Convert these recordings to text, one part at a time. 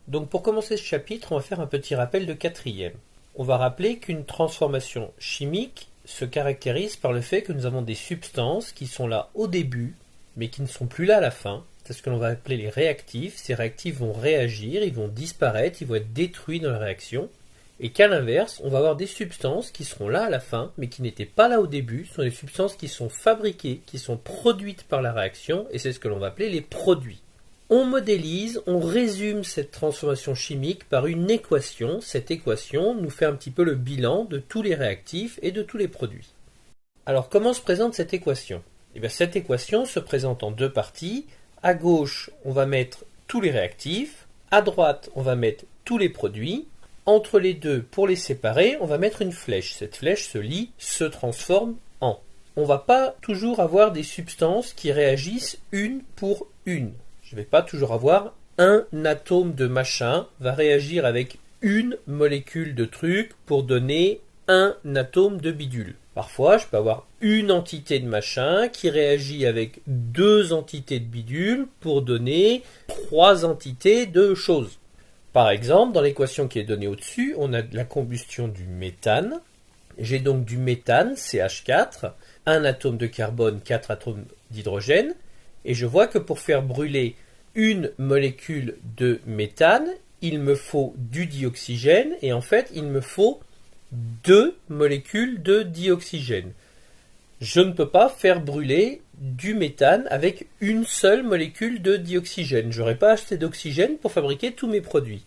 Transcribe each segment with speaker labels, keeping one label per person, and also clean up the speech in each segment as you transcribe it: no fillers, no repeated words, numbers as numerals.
Speaker 1: Donc pour commencer ce chapitre, on va faire un petit rappel de quatrième. On va rappeler qu'une transformation chimique se caractérise par le fait que nous avons des substances qui sont là au début, mais qui ne sont plus là à la fin. C'est ce que l'on va appeler les réactifs. Ces réactifs vont réagir, ils vont disparaître, ils vont être détruits dans la réaction. Et qu'à l'inverse, on va avoir des substances qui seront là à la fin, mais qui n'étaient pas là au début. Ce sont des substances qui sont fabriquées, qui sont produites par la réaction, et c'est ce que l'on va appeler les produits. On modélise, on résume cette transformation chimique par une équation. Cette équation nous fait un petit peu le bilan de tous les réactifs et de tous les produits. Alors comment se présente cette équation ? Cette équation se présente en deux parties. À gauche, on va mettre tous les réactifs. À droite, on va mettre tous les produits. Entre les deux, pour les séparer, on va mettre une flèche. Cette flèche se lie, se transforme en. On ne va pas toujours avoir des substances qui réagissent une pour une. Je ne vais pas toujours avoir un atome de machin va réagir avec une molécule de truc pour donner un atome de bidule. Parfois, je peux avoir une entité de machin qui réagit avec deux entités de bidule pour donner trois entités de choses. Par exemple, dans l'équation qui est donnée au-dessus, on a la combustion du méthane. J'ai donc du méthane, CH4, un atome de carbone, 4 atomes d'hydrogène. Et je vois que pour faire brûler une molécule de méthane, il me faut du dioxygène, et en fait, il me faut deux molécules de dioxygène. Je ne peux pas faire brûler du méthane avec une seule molécule de dioxygène. Je n'aurai pas assez d'oxygène pour fabriquer tous mes produits.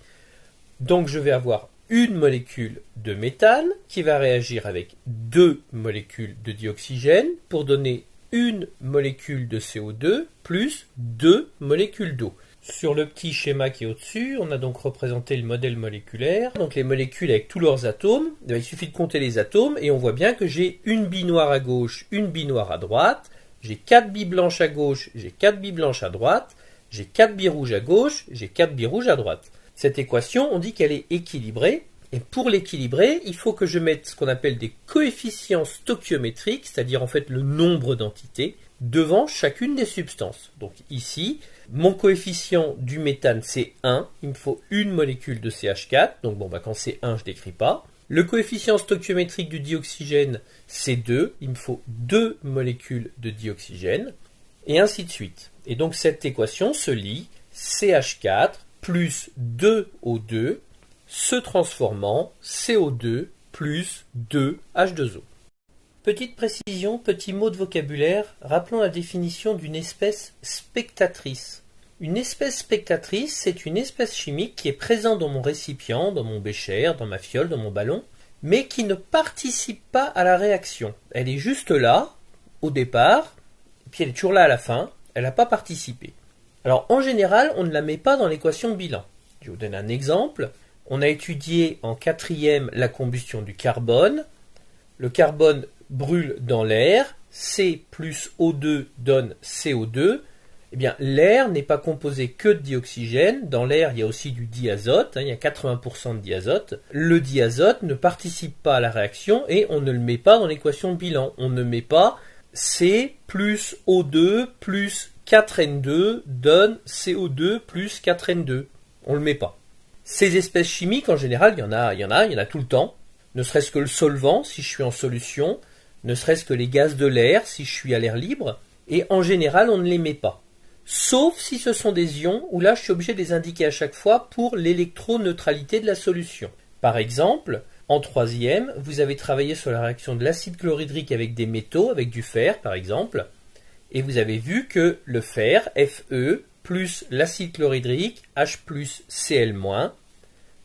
Speaker 1: Donc je vais avoir une molécule de méthane qui va réagir avec deux molécules de dioxygène pour donner une molécule de CO2 plus deux molécules d'eau. Sur le petit schéma qui est au-dessus, on a donc représenté le modèle moléculaire. Donc les molécules avec tous leurs atomes, il suffit de compter les atomes et on voit bien que j'ai une bille noire à gauche, une bille noire à droite, j'ai 4 billes blanches à gauche, j'ai 4 billes blanches à droite, j'ai 4 billes rouges à gauche, j'ai 4 billes rouges à droite. Cette équation, on dit qu'elle est équilibrée. Et pour l'équilibrer, il faut que je mette ce qu'on appelle des coefficients stoichiométriques, c'est-à-dire en fait le nombre d'entités, devant chacune des substances. Donc ici, mon coefficient du méthane c'est 1, il me faut une molécule de CH4, donc quand c'est 1 je n'écris pas. Le coefficient stoichiométrique du dioxygène c'est 2, il me faut deux molécules de dioxygène, et ainsi de suite. Et donc cette équation se lit CH4 plus 2O2 se transformant CO2 plus 2H2O. Petite précision, petit mot de vocabulaire, rappelons la définition d'une espèce spectatrice. Une espèce spectatrice, c'est une espèce chimique qui est présente dans mon récipient, dans mon bécher, dans ma fiole, dans mon ballon, mais qui ne participe pas à la réaction. Elle est juste là, au départ, et puis elle est toujours là à la fin, elle n'a pas participé. Alors en général, on ne la met pas dans l'équation de bilan. Je vous donne un exemple. On a étudié en quatrième la combustion du carbone. Le carbone brûle dans l'air. C plus O2 donne CO2. Eh bien, l'air n'est pas composé que de dioxygène. Dans l'air, il y a aussi du diazote. Il y a 80% de diazote. Le diazote ne participe pas à la réaction et on ne le met pas dans l'équation de bilan. On ne met pas C plus O2 plus 4N2 donne CO2 plus 4N2. On ne le met pas. Ces espèces chimiques, en général, il y en a tout le temps. Ne serait-ce que le solvant, si je suis en solution, ne serait-ce que les gaz de l'air, si je suis à l'air libre, et en général, on ne les met pas. Sauf si ce sont des ions, où là, je suis obligé de les indiquer à chaque fois pour l'électroneutralité de la solution. Par exemple, en troisième, vous avez travaillé sur la réaction de l'acide chlorhydrique avec des métaux, avec du fer, par exemple, et vous avez vu que le fer, Fe, plus l'acide chlorhydrique, H plus Cl-,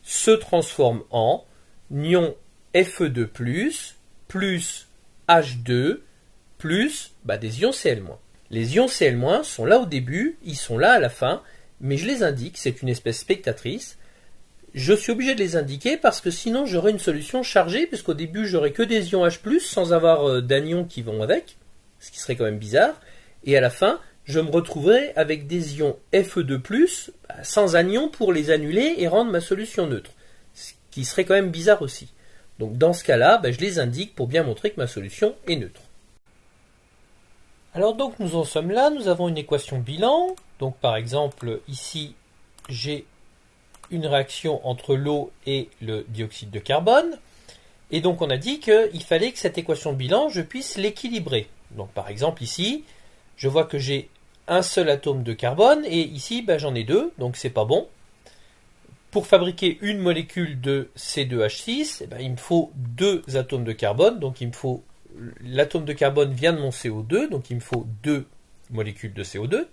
Speaker 1: se transforme en ion Fe2+, plus H2, plus des ions Cl-. Les ions Cl- sont là au début, ils sont là à la fin, mais je les indique, c'est une espèce spectatrice. Je suis obligé de les indiquer parce que sinon j'aurai une solution chargée, puisqu'au début j'aurai que des ions H+, sans avoir d'anions qui vont avec, ce qui serait quand même bizarre, et à la fin, je me retrouverai avec des ions Fe2+, sans anions pour les annuler et rendre ma solution neutre. Ce qui serait quand même bizarre aussi. Donc dans ce cas-là, je les indique pour bien montrer que ma solution est neutre. Alors donc nous en sommes là, nous avons une équation bilan. Donc par exemple, ici, j'ai une réaction entre l'eau et le dioxyde de carbone. Et donc on a dit qu'il fallait que cette équation de bilan, je puisse l'équilibrer. Donc par exemple ici, je vois que j'ai un seul atome de carbone, et ici j'en ai deux, donc c'est pas bon. Pour fabriquer une molécule de C2H6, il me faut deux atomes de carbone, donc l'atome de carbone vient de mon CO2, donc il me faut deux molécules de CO2.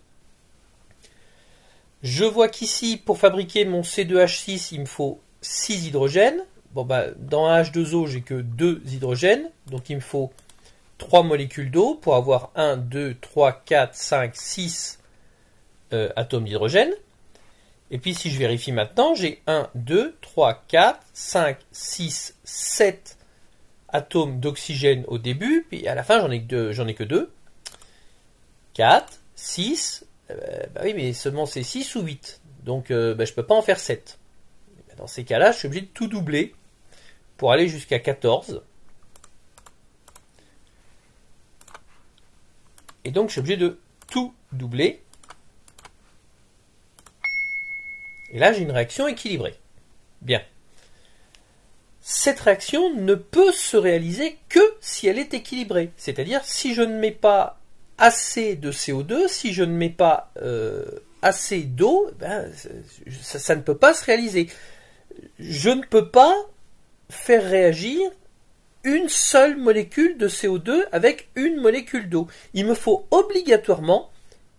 Speaker 1: Je vois qu'ici, pour fabriquer mon C2H6, il me faut 6 hydrogènes. Dans un H2O, j'ai que 2 hydrogènes, donc il me faut 3 molécules d'eau pour avoir 1, 2, 3, 4, 5, 6 atomes d'hydrogène. Et puis si je vérifie maintenant, j'ai 1, 2, 3, 4, 5, 6, 7 atomes d'oxygène au début, puis à la fin j'en ai que 2. 4, 6, oui mais seulement c'est 6 ou 8, donc je ne peux pas en faire 7. Dans ces cas-là, je suis obligé de tout doubler pour aller jusqu'à 14. Et donc je suis obligé de tout doubler. Et là, j'ai une réaction équilibrée. Bien. Cette réaction ne peut se réaliser que si elle est équilibrée. C'est-à-dire, si je ne mets pas assez de CO2, si je ne mets pas assez d'eau, ça ne peut pas se réaliser. Je ne peux pas faire réagir une seule molécule de CO2 avec une molécule d'eau. Il me faut obligatoirement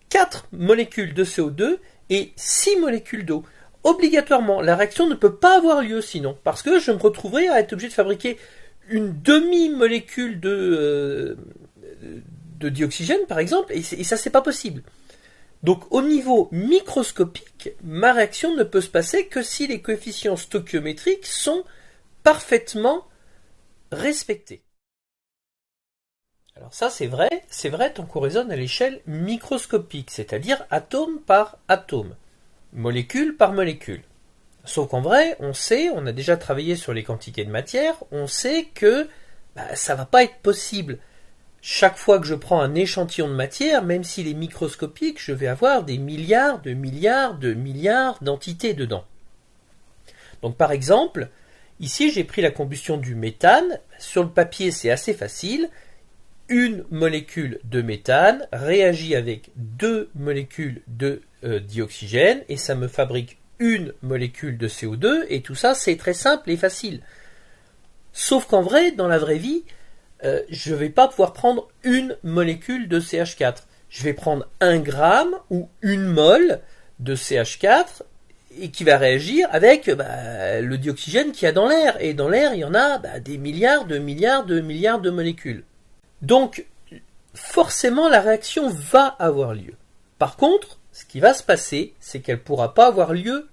Speaker 1: 4 molécules de CO2 et 6 molécules d'eau. Obligatoirement, la réaction ne peut pas avoir lieu sinon, parce que je me retrouverai à être obligé de fabriquer une demi-molécule de dioxygène, par exemple, et ça, c'est pas possible. Donc, au niveau microscopique, ma réaction ne peut se passer que si les coefficients stoichiométriques sont parfaitement respectés. Alors ça, c'est vrai tant qu'on raisonne à l'échelle microscopique, c'est-à-dire atome par atome, molécule par molécule. Sauf qu'en vrai, on a déjà travaillé sur les quantités de matière, on sait que ça va pas être possible. Chaque fois que je prends un échantillon de matière, même s'il est microscopique, je vais avoir des milliards de milliards de milliards d'entités dedans. Donc par exemple, ici j'ai pris la combustion du méthane. Sur le papier, c'est assez facile. Une molécule de méthane réagit avec deux molécules de dioxygène et ça me fabrique une molécule de CO2 et tout ça c'est très simple et facile. Sauf qu'en vrai, dans la vraie vie, je ne vais pas pouvoir prendre une molécule de CH4. Je vais prendre 1 gramme ou une mole de CH4 et qui va réagir avec le dioxygène qu'il y a dans l'air. Et dans l'air, il y en a des milliards de milliards de milliards de molécules. Donc, forcément, la réaction va avoir lieu. Par contre, ce qui va se passer, c'est qu'elle ne pourra pas avoir lieu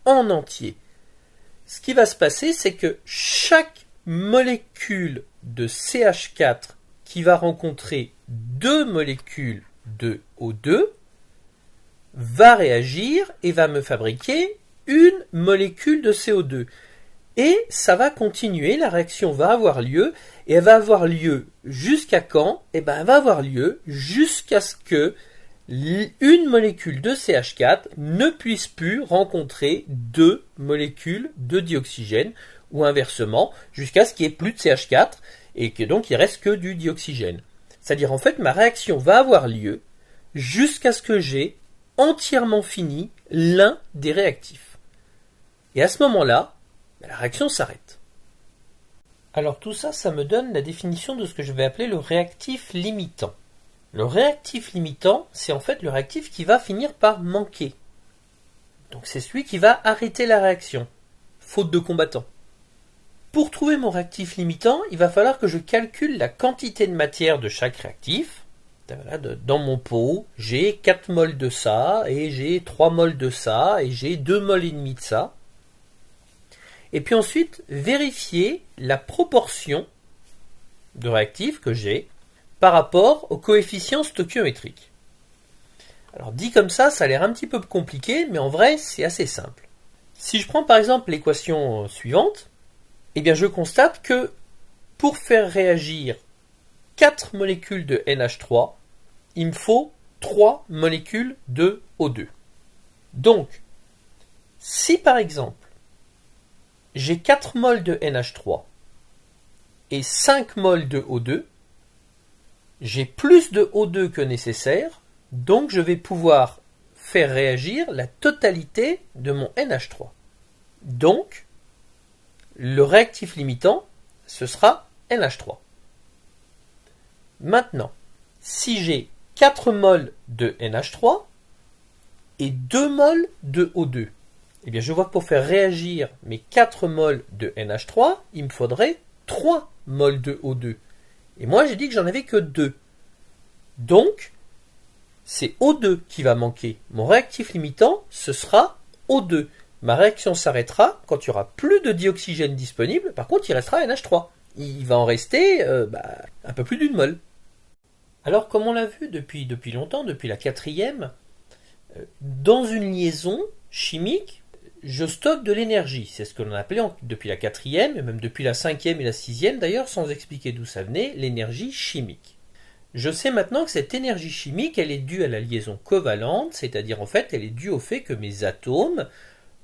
Speaker 1: en entier. Ce qui va se passer, c'est que chaque molécule de CH4 qui va rencontrer deux molécules de O2 va réagir et va me fabriquer une molécule de CO2. Et ça va continuer, la réaction va avoir lieu, et elle va avoir lieu jusqu'à quand? Elle va avoir lieu jusqu'à ce que une molécule de CH4 ne puisse plus rencontrer deux molécules de dioxygène, ou inversement, jusqu'à ce qu'il n'y ait plus de CH4, et que donc il reste que du dioxygène. C'est-à-dire en fait ma réaction va avoir lieu jusqu'à ce que j'ai entièrement fini l'un des réactifs. Et à ce moment-là, la réaction s'arrête. Alors tout ça, ça me donne la définition de ce que je vais appeler le réactif limitant. Le réactif limitant, c'est en fait le réactif qui va finir par manquer. Donc c'est celui qui va arrêter la réaction, faute de combattant. Pour trouver mon réactif limitant, il va falloir que je calcule la quantité de matière de chaque réactif. Dans mon pot, j'ai 4 moles de ça, et j'ai 3 moles de ça, et j'ai 2 moles et demi de ça. Et puis ensuite, vérifier la proportion de réactifs que j'ai par rapport au coefficient stoichiométrique. Alors dit comme ça a l'air un petit peu compliqué, mais en vrai, c'est assez simple. Si je prends par exemple l'équation suivante, eh bien je constate que pour faire réagir 4 molécules de NH3, il me faut 3 molécules de O2. Donc, Si par exemple, j'ai 4 moles de NH3 et 5 moles de O2, j'ai plus de O2 que nécessaire, donc je vais pouvoir faire réagir la totalité de mon NH3. Donc, le réactif limitant, ce sera NH3. Maintenant, si j'ai 4 moles de NH3 et 2 moles de O2, eh bien je vois que pour faire réagir mes 4 moles de NH3, il me faudrait 3 moles de O2. Et moi j'ai dit que j'en avais que 2. Donc, c'est O2 qui va manquer. Mon réactif limitant, ce sera O2. Ma réaction s'arrêtera quand il n'y aura plus de dioxygène disponible. Par contre, il restera NH3. Il va en rester un peu plus d'une mole. Alors, comme on l'a vu depuis longtemps, depuis la quatrième, dans une liaison chimique, je stocke de l'énergie. C'est ce que l'on appelait depuis la quatrième, et même depuis la cinquième et la sixième d'ailleurs, sans expliquer d'où ça venait, l'énergie chimique. Je sais maintenant que cette énergie chimique, elle est due à la liaison covalente, c'est-à-dire en fait, elle est due au fait que mes atomes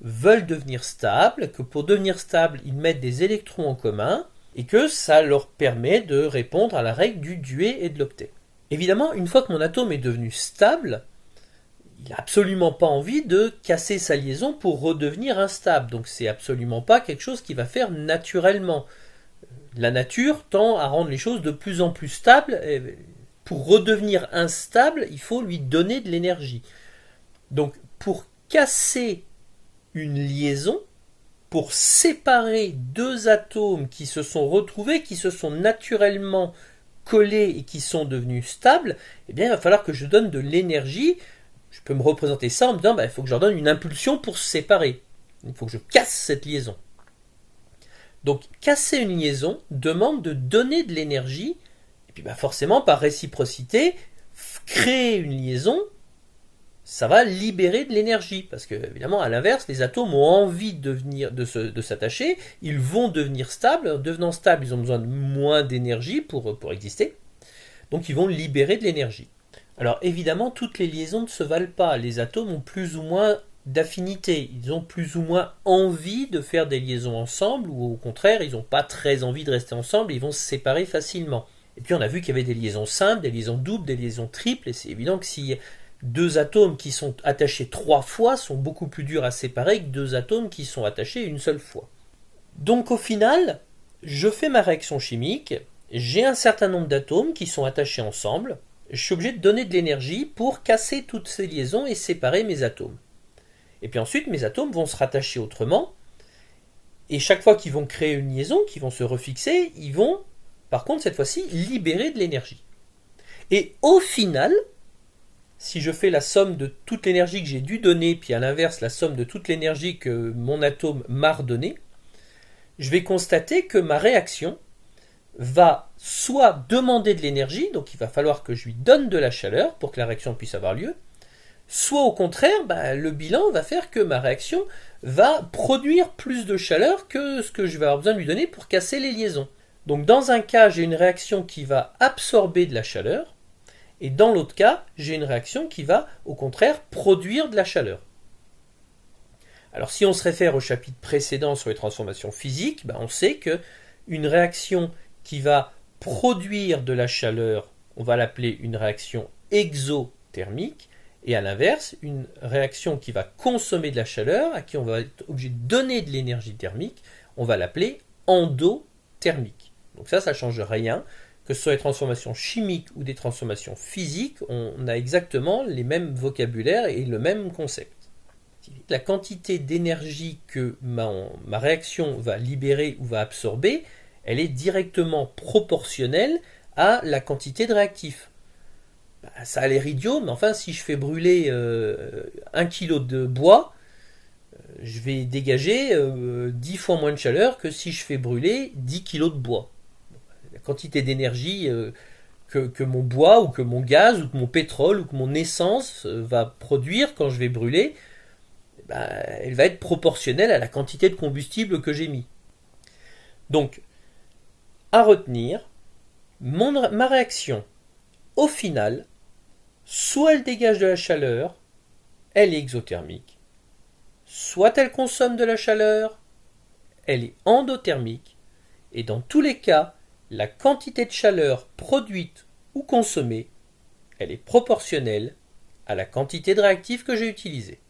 Speaker 1: veulent devenir stables, que pour devenir stables, ils mettent des électrons en commun, et que ça leur permet de répondre à la règle du duet et de l'octet. Évidemment, une fois que mon atome est devenu stable, il n'a absolument pas envie de casser sa liaison pour redevenir instable. Donc c'est absolument pas quelque chose qu'il va faire naturellement. La nature tend à rendre les choses de plus en plus stables. Pour redevenir instable, il faut lui donner de l'énergie. Donc pour casser une liaison, pour séparer deux atomes qui se sont retrouvés, qui se sont naturellement collés et qui sont devenus stables, eh bien il va falloir que je donne de l'énergie. Je peux me représenter ça en me disant il faut que je leur donne une impulsion pour se séparer. Il faut que je casse cette liaison. Donc casser une liaison demande de donner de l'énergie, et puis forcément par réciprocité, créer une liaison, ça va libérer de l'énergie, parce que évidemment à l'inverse, les atomes ont envie de s'attacher, ils vont devenir stables, en devenant stables ils ont besoin de moins d'énergie pour exister, donc ils vont libérer de l'énergie. Alors évidemment toutes les liaisons ne se valent pas, les atomes ont plus ou moins d'affinité, ils ont plus ou moins envie de faire des liaisons ensemble, ou au contraire ils n'ont pas très envie de rester ensemble, ils vont se séparer facilement. Et puis on a vu qu'il y avait des liaisons simples, des liaisons doubles, des liaisons triples, et c'est évident que si deux atomes qui sont attachés 3 fois sont beaucoup plus durs à séparer que deux atomes qui sont attachés une seule fois. Donc au final, je fais ma réaction chimique, j'ai un certain nombre d'atomes qui sont attachés ensemble, je suis obligé de donner de l'énergie pour casser toutes ces liaisons et séparer mes atomes. Et puis ensuite, mes atomes vont se rattacher autrement, et chaque fois qu'ils vont créer une liaison, qu'ils vont se refixer, ils vont, par contre, cette fois-ci, libérer de l'énergie. Et au final, si je fais la somme de toute l'énergie que j'ai dû donner, puis à l'inverse, la somme de toute l'énergie que mon atome m'a redonnée, je vais constater que ma réaction va soit demander de l'énergie, donc il va falloir que je lui donne de la chaleur pour que la réaction puisse avoir lieu, soit au contraire, le bilan va faire que ma réaction va produire plus de chaleur que ce que je vais avoir besoin de lui donner pour casser les liaisons. Donc dans un cas, j'ai une réaction qui va absorber de la chaleur, et dans l'autre cas, j'ai une réaction qui va au contraire produire de la chaleur. Alors si on se réfère au chapitre précédent sur les transformations physiques, on sait qu'une réaction qui va produire de la chaleur, on va l'appeler une réaction exothermique, et à l'inverse, une réaction qui va consommer de la chaleur, à qui on va être obligé de donner de l'énergie thermique, on va l'appeler endothermique. Donc ça ne change rien, que ce soit des transformations chimiques ou des transformations physiques, on a exactement les mêmes vocabulaires et le même concept. La quantité d'énergie que ma réaction va libérer ou va absorber, elle est directement proportionnelle à la quantité de réactif. Ça a l'air idiot, mais enfin, si je fais brûler 1 kg de bois, je vais dégager 10 fois moins de chaleur que si je fais brûler 10 kg de bois. La quantité d'énergie que mon bois, ou que mon gaz, ou que mon pétrole, ou que mon essence va produire quand je vais brûler, elle va être proportionnelle à la quantité de combustible que j'ai mis. Donc, à retenir, ma réaction, au final, soit elle dégage de la chaleur, elle est exothermique, soit elle consomme de la chaleur, elle est endothermique, et dans tous les cas, la quantité de chaleur produite ou consommée, elle est proportionnelle à la quantité de réactif que j'ai utilisé.